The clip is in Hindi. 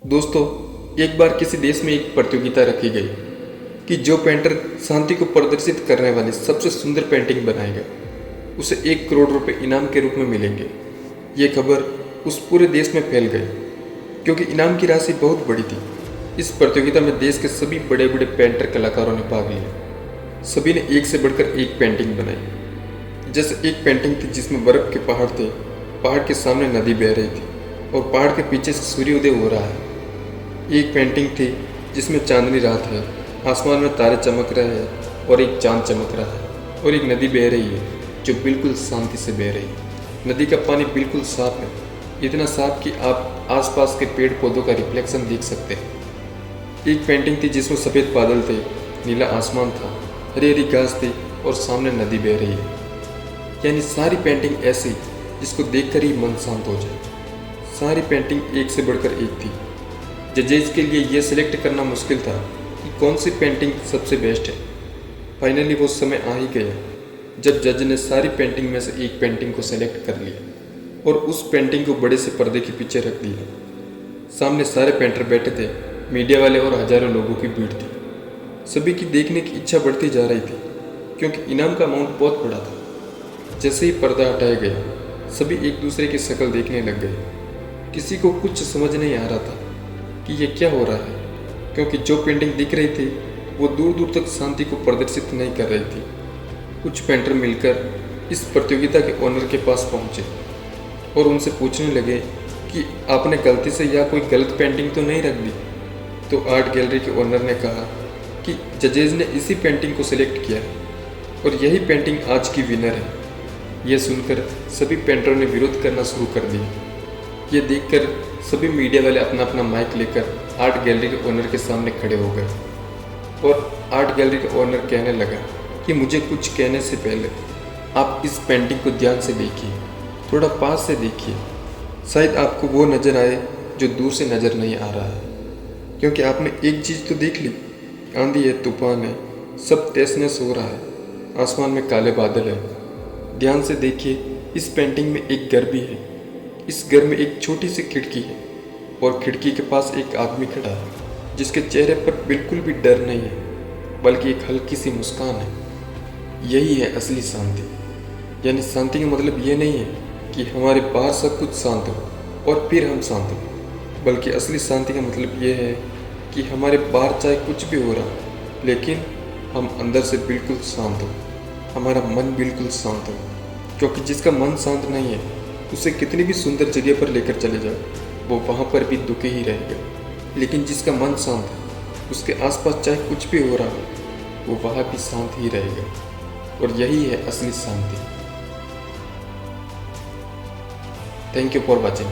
दोस्तों, एक बार किसी देश में एक प्रतियोगिता रखी गई कि जो पेंटर शांति को प्रदर्शित करने वाली सबसे सुंदर पेंटिंग बनाएगा उसे 1 करोड़ रुपए इनाम के रूप में मिलेंगे। ये खबर उस पूरे देश में फैल गई क्योंकि इनाम की राशि बहुत बड़ी थी। इस प्रतियोगिता में देश के सभी बड़े बड़े पेंटर कलाकारों ने भाग लिया। सभी ने एक से बढ़कर एक पेंटिंग बनाई। जैसे एक पेंटिंग थी जिसमें बर्फ के पहाड़ थे, पहाड़ के सामने नदी बह रही थी और पहाड़ के पीछे से सूर्योदय हो रहा है। एक पेंटिंग थी जिसमें चांदनी रात है, आसमान में तारे चमक रहे हैं और एक चांद चमक रहा है और एक नदी बह रही है जो बिल्कुल शांति से बह रही है। नदी का पानी बिल्कुल साफ है, इतना साफ कि आप आसपास के पेड़ पौधों का रिफ्लेक्शन देख सकते हैं। एक पेंटिंग थी जिसमें सफ़ेद बादल थे, नीला आसमान था, हरी हरी घास थी और सामने नदी बह रही है। यानी सारी पेंटिंग ऐसी जिसको देखकर ही मन शांत हो जाए। सारी पेंटिंग एक से बढ़कर एक थी। जजेस के लिए यह सिलेक्ट करना मुश्किल था कि कौन सी पेंटिंग सबसे बेस्ट है। फाइनली वो समय आ ही गया जब जज ने सारी पेंटिंग में से एक पेंटिंग को सेलेक्ट कर लिया और उस पेंटिंग को बड़े से पर्दे के पीछे रख दिया। सामने सारे पेंटर बैठे थे, मीडिया वाले और हजारों लोगों की भीड़ थी। सभी की देखने की इच्छा बढ़ती जा रही थी क्योंकि इनाम का अमाउंट बहुत बड़ा था। जैसे ही पर्दा हटाया गया सभी एक दूसरे की शक्ल देखने लग गए। किसी को कुछ समझ नहीं आ रहा था कि ये क्या हो रहा है, क्योंकि जो पेंटिंग दिख रही थी वो दूर दूर तक शांति को प्रदर्शित नहीं कर रही थी। कुछ पेंटर मिलकर इस प्रतियोगिता के ओनर के पास पहुंचे और उनसे पूछने लगे कि आपने गलती से या कोई गलत पेंटिंग तो नहीं रख दी। तो आर्ट गैलरी के ओनर ने कहा कि जजेज ने इसी पेंटिंग को सिलेक्ट किया है और यही पेंटिंग आज की विनर है। यह सुनकर सभी पेंटरों ने विरोध करना शुरू कर दिया। ये देखकर सभी मीडिया वाले अपना अपना माइक लेकर आर्ट गैलरी के ओनर के सामने खड़े हो गए और आर्ट गैलरी का ओनर कहने लगा कि मुझे कुछ कहने से पहले आप इस पेंटिंग को ध्यान से देखिए, थोड़ा पास से देखिए। शायद आपको वो नज़र आए जो दूर से नज़र नहीं आ रहा है, क्योंकि आपने एक चीज़ तो देख ली, आंधी है, तूफान है, सब तहस नहस हो रहा है, आसमान में काले बादल है। ध्यान से देखिए, इस पेंटिंग में एक घर भी है। इस घर में एक छोटी सी खिड़की है और खिड़की के पास एक आदमी खड़ा है जिसके चेहरे पर बिल्कुल भी डर नहीं है, बल्कि एक हल्की सी मुस्कान है। यही है असली शांति। यानी शांति का मतलब ये नहीं है कि हमारे बाहर सब कुछ शांत हो और फिर हम शांत हो, बल्कि असली शांति का मतलब ये है कि हमारे बाहर चाहे कुछ भी हो रहा लेकिन हम अंदर से बिल्कुल शांत हो, हमारा मन बिल्कुल शांत हो। क्योंकि जिसका मन शांत नहीं है उसे कितनी भी सुंदर जगह पर लेकर चले जाओ वो वहाँ पर भी दुखी ही रहेगा। लेकिन जिसका मन शांत है उसके आसपास चाहे कुछ भी हो रहा हो वो वहाँ भी शांत ही रहेगा। और यही है असली शांति। Thank you for watching.